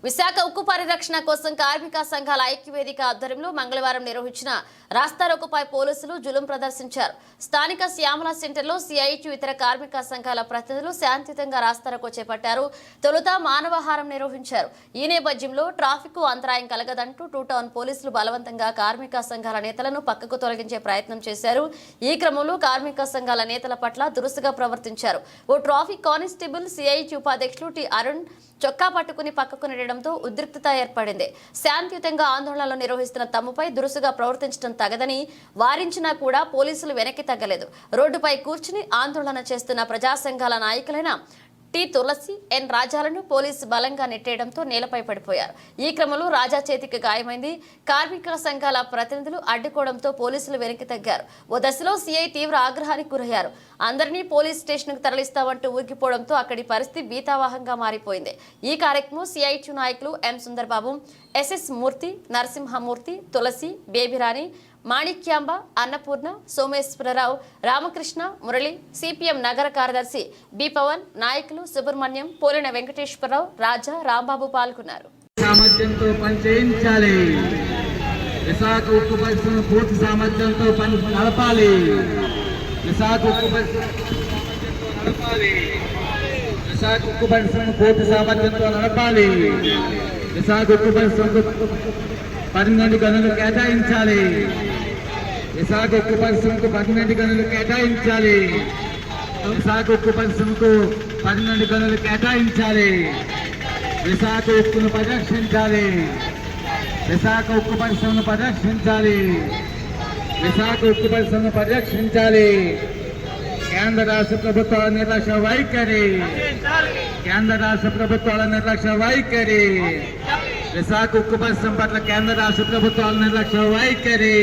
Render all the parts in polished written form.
విశాఖ ఉక్కు పరిరక్షణ కోసం కార్మిక సంఘాల ఐక్యవేదిక ఆధ్వర్యంలో మంగళవారం నిర్వహించిన రాస్తారోకోపై పోలీసులు జులుం ప్రదర్శించారు. స్థానిక శ్యామల సెంటర్లో సిఐటి ఇతర కార్మిక సంఘాల ప్రతినిధులు శాంతియుతంగా రాస్తారోకో చేపట్టారు. తొలుత మానవహారం నిర్వహించారు. ఈ నేపథ్యంలో ట్రాఫిక్ అంతరాయం కలగదంటూ టూ టౌన్ పోలీసులు బలవంతంగా కార్మిక సంఘాల నేతలను పక్కకు తొలగించే ప్రయత్నం చేశారు. ఈ క్రమంలో కార్మిక సంఘాల నేతల పట్ల దురుసుగా ప్రవర్తించారు. ఓ ట్రాఫిక్ కానిస్టేబుల్ సిఐటి ఉపాధ్యక్షులు టి అరుణ్ చొక్కా పట్టుకుని పక్కకు నెట్టడంతో ఉద్రిక్తత ఏర్పడింది. శాంతియుతంగా ఆందోళనలు నిర్వహిస్తున్న తమపై దురుసుగా ప్రవర్తించడం తగదని వారించినా కూడా పోలీసులు వెనక్కి తగ్గలేదు. రోడ్డుపై కూర్చుని ఆందోళన చేస్తున్న ప్రజా సంఘాల నాయకులైన టి తులసి, ఎన్ రాజాలను పోలీసు బలంగా నెట్టేయడంతో నేలపై పడిపోయారు. ఈ క్రమంలో రాజా చేతికి గాయమైంది. కార్మిక సంఘాల ప్రతినిధులు అడ్డుకోవడంతో పోలీసులు వెనక్కి తగ్గారు. ఓ దశలో సిఐ తీవ్ర ఆగ్రహానికి గురయ్యారు. అందరినీ పోలీస్ స్టేషన్కు తరలిస్తామంటూ ఊగిపోవడంతో అక్కడి పరిస్థితి భీతావహంగా మారిపోయింది. ఈ కార్యక్రమం సిఐటి నాయకులు ఎం సుందర్బాబు, ఎస్ఎస్ మూర్తి, నరసింహమూర్తి, తులసి, బేబిరాణి, మాణిక్యాంబ, అన్నపూర్ణ, సోమేశ్వరరావు, రామకృష్ణ, మురళి, సిపిఎం నగర కార్యదర్శి బి పవన్, నాయకులు సుబ్రహ్మణ్యం, పోలిన వెంకటేశ్వరరావు, రాజా, రాంబాబు పాల్గొన్నారు. సామర్థ్యంతో పనిచేయించాలి. విశాఖ ఉక్కు పరిశ్రమ పూర్తి సామర్థ్యంతో పని నడపాలి. విశాఖ ఉక్కు పరిశ్రమ పూర్తి సామర్థ్యంతో నడపాలి. విశాఖ ఉక్కు పరిశ్రమకు 12 గనులు కేటాయించాలి. విశాఖ ఉక్కు పరిశ్రమకు 12 గనులు కేటాయించాలి. విశాఖ ఉక్కు పరిశ్రమకు 12 గనులు కేటాయించాలి. విశాఖ ఉక్కును పరిరక్షించాలి. విశాఖ ఉక్కు పరిశ్రమను పరిరక్షించాలి. విశాఖ ఉక్కు పరిశ్రమను పరిరక్షించాలి. కేంద్ర రాష్ట్ర ప్రభుత్వాల నిర్లక్ష్య వైఖరి. కేంద్ర రాష్ట్ర ప్రభుత్వాల నిర్లక్ష్య వైఖరి. విశాఖ ఉక్కు పరిశ్రమ పట్ల కేంద్ర రాష్ట్ర ప్రభుత్వాల నిర్లక్ష్య వైఖరి.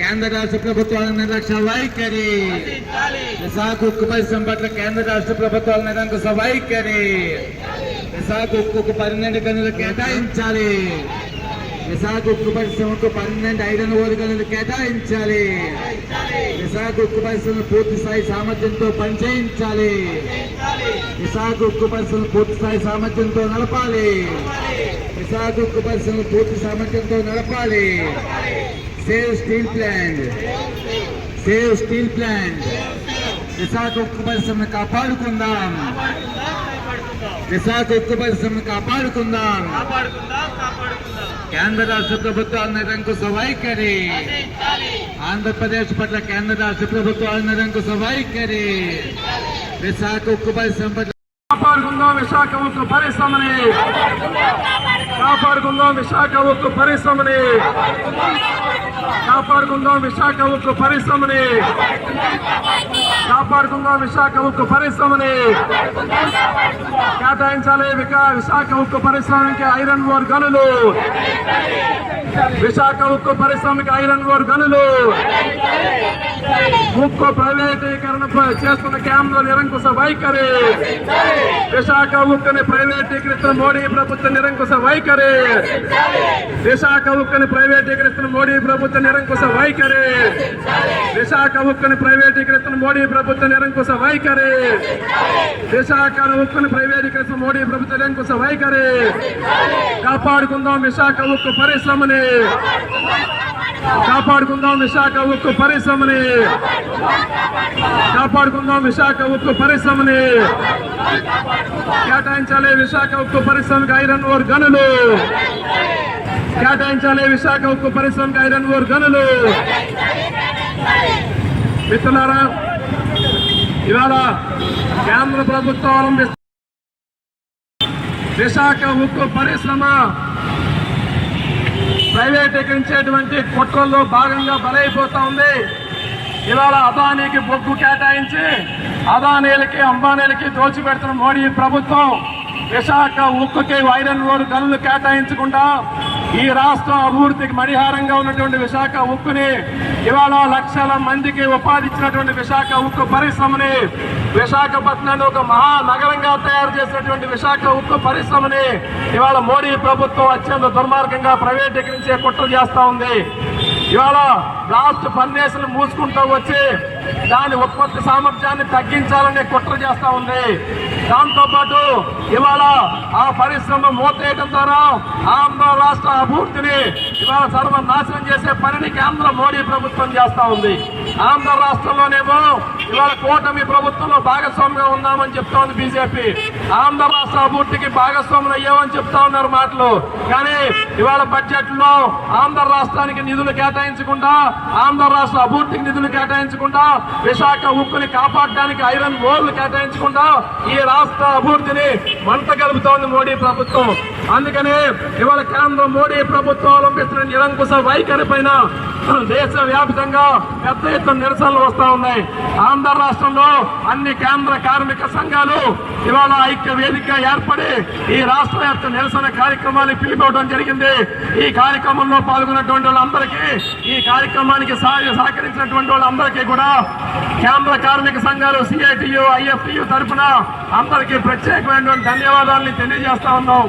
కేంద్ర రాష్ట్ర ప్రభుత్వాల నిర్లక్ష్య వైఖరి. విశాఖ ఉక్కు పరిశ్రమ పట్ల కేంద్ర రాష్ట్ర ప్రభుత్వాల నిరంకుశ వైఖరి. విశాఖ ఉక్కుకు 12 గనులు కేటాయించాలి. విశాఖ ఉక్కు పరిశ్రమకు 12 ఐరన్ ఓర్ గనులు కేటాయించాలి. విశాఖ ఉక్కు పరిశ్రమ పూర్తి స్థాయి సామర్థ్యంతో పనిచేయించాలి. విశాఖ ఉక్కు పరిశ్రమ పూర్తి స్థాయి సామర్థ్యంతో నడపాలి. విశాఖ ఉక్కు పరిశ్రమ పూర్తి సామర్థ్యంతో నడపాలి. Save steel plant, save steel plant. Visakha ఉక్కు పరిశ్రమను కాపాడుకుందాం. విశాఖ ఉక్కు పరిశ్రమను కాపాడుకుందాం. కేంద్ర రాష్ట్ర ప్రభుత్వాల నిరంకుశ వైఖరి. ఆంధ్రప్రదేశ్ పట్ల కేంద్ర రాష్ట్ర ప్రభుత్వాల నిరంకుశ వైఖరి. విశాఖ ఉక్కు పరిశ్రమ పట్ల కాపాడుకుందాం. విశాఖ ఉక్కు పరిశ్రమని కాపాడుకుందాం. విశాఖ ఉక్కు పరిశ్రమని కాపాడుకుందాం. విశాఖ ఉక్కు పరిశ్రమని కాపాడుకుందాం. విశాఖ ఉక్కు పరిశ్రమని కేటాయించాలి. విశాఖ ఉక్కు పరిశ్రమకి ఐరన్ ఓర్ గనులు. విశాఖ ఉక్కు పరిశ్రమకి ఐరన్ ఓర్ గనులు. ఉక్కు ప్రైవేటీకరణ చేస్తున్న కేంద్ర నిరంకుశ వైఖరి. విశాఖ ఉక్కుని ప్రైవేటీకరిస్తున్న మోడీ ప్రభుత్వ నిరంకుశ వైఖరి. విశాఖ ఉక్కుని ప్రైవేటీకరిస్తున్న మోడీ ప్రభుత్వ నిరంకుశ వైఖరి. విశాఖ ఉక్కుని ప్రైవేటీకరిస్తున్న మోడీ ప్రభుత్వ నిరంకుశ వైఖరి. విశాఖ ఉక్కుని ప్రైవేటీకరిస్తున్న మోడీ ప్రభుత్వ నిరంకుశ వైఖరి. కాపాడుకుందాం విశాఖ ఉక్కు పరిశ్రమని. కాపాడుకుందాం విశాఖ ఉక్కు పరిశ్రమని. కాపాడుకుందాం విశాఖ ఉక్కు పరిశ్రమని. కేటాయించాలి. విశాఖ ఉక్కు పరిశ్రమకి ఐరన్ ఓర్ గనులు. కేటాయించాలి. విశాఖ ఉక్కు పరిశ్రమకి ఐరన్ ఓర్ గనులు. మిత్రులారా, ఇవాళ కేంద్ర ప్రభుత్వం విశాఖ ఉక్కు పరిశ్రమ ప్రైవేటీకరించేటువంటి కుట్రల్లో భాగంగా బలైపోతా ఉంది. ఇవాళ అదానీకి బొగ్గు కేటాయించి అదానీలకి, అంబానీలకి దోచిపెడుతున్న మోడీ ప్రభుత్వం విశాఖ ఉక్కుకి ఐరన్ ఓర్ గనులు కేటాయించకుండా ఈ రాష్ట్రం అభివృద్ధికి మణిహారంగా ఉన్నటువంటి విశాఖ ఉక్కుని, ఇవాళ లక్షల మందికి ఉపాధి ఇచ్చినటువంటి విశాఖ ఉక్కు పరిశ్రమని, విశాఖపట్నాన్ని ఒక మహానగరంగా తయారు చేసినటువంటి విశాఖ ఉక్కు పరిశ్రమని ఇవాళ మోడీ ప్రభుత్వం అత్యంత దుర్మార్గంగా ప్రైవేటీకరించే కుట్ర చేస్తా ఉంది. ఇవాళ బ్లాస్ట్ ఫర్నేసులు మూసుకుంటూ వచ్చి దాని ఉత్పత్తి సామర్థ్యాన్ని తగ్గించాలనే కుట్ర చేస్తా ఉంది. దాంతో పాటు ఇవాళ ఆ పరిశ్రమ మూతేయడం ద్వారా ఆంధ్ర రాష్ట్ర అభివృద్ధిని ఇవాళ సర్వనాశనం చేసే పనిని కేంద్ర మోడీ ప్రభుత్వం చేస్తా ఉంది. ఆంధ్ర రాష్ట్రంలోనేమో ఇవాళ కూటమి ప్రభుత్వంలో భాగస్వామిగా ఉన్నామని చెప్తా ఉంది బీజేపీ. ఆంధ్ర రాష్ట్ర అభివృద్ధికి భాగస్వాములు అయ్యామని చెప్తా ఉన్నారు మాటలు. కానీ ఇవాళ బడ్జెట్ లో ఆంధ్ర రాష్ట్రానికి నిధులు కేటాయించకుండా, ఆంధ్ర రాష్ట్ర అభివృద్ధికి నిధులు కేటాయించకుండా, విశాఖ ఉక్కుని కాపాడడానికి ఐరన్ ఓర్లు కేటాయించకుండా ఈ రాష్ట్ర అభివృద్ధిని మంట కలుపుతోంది మోడీ ప్రభుత్వం. అందుకనే ఇవాళ కేంద్ర మోడీ ప్రభుత్వం అవలంబిస్తున్న నిరంకుశ వైఖరి పైన దేశవ్యాప్తంగా పెద్ద ఎత్తున నిరసనలు వస్తా ఉన్నాయి. ఆంధ్ర రాష్ట్రంలో అన్ని కేంద్ర కార్మిక సంఘాలు ఇవాళ ఐక్య వేదిక ఏర్పడి ఈ రాష్ట్ర యొక్క నిరసన కార్యక్రమాన్ని పిలిపివ్వడం జరిగింది. ఈ కార్యక్రమంలో పాల్గొన్నటువంటి వాళ్ళందరికీ, ఈ కార్యక్రమానికి సహకరించినటువంటి వాళ్ళందరికీ కూడా కేంద్ర కార్మిక సంఘాలు సిఐటియు, ఐఎఫ్టియు తరఫున అందరికీ ప్రత్యేకమైనటువంటి ధన్యవాదాలను తెలియజేస్తా ఉన్నాం.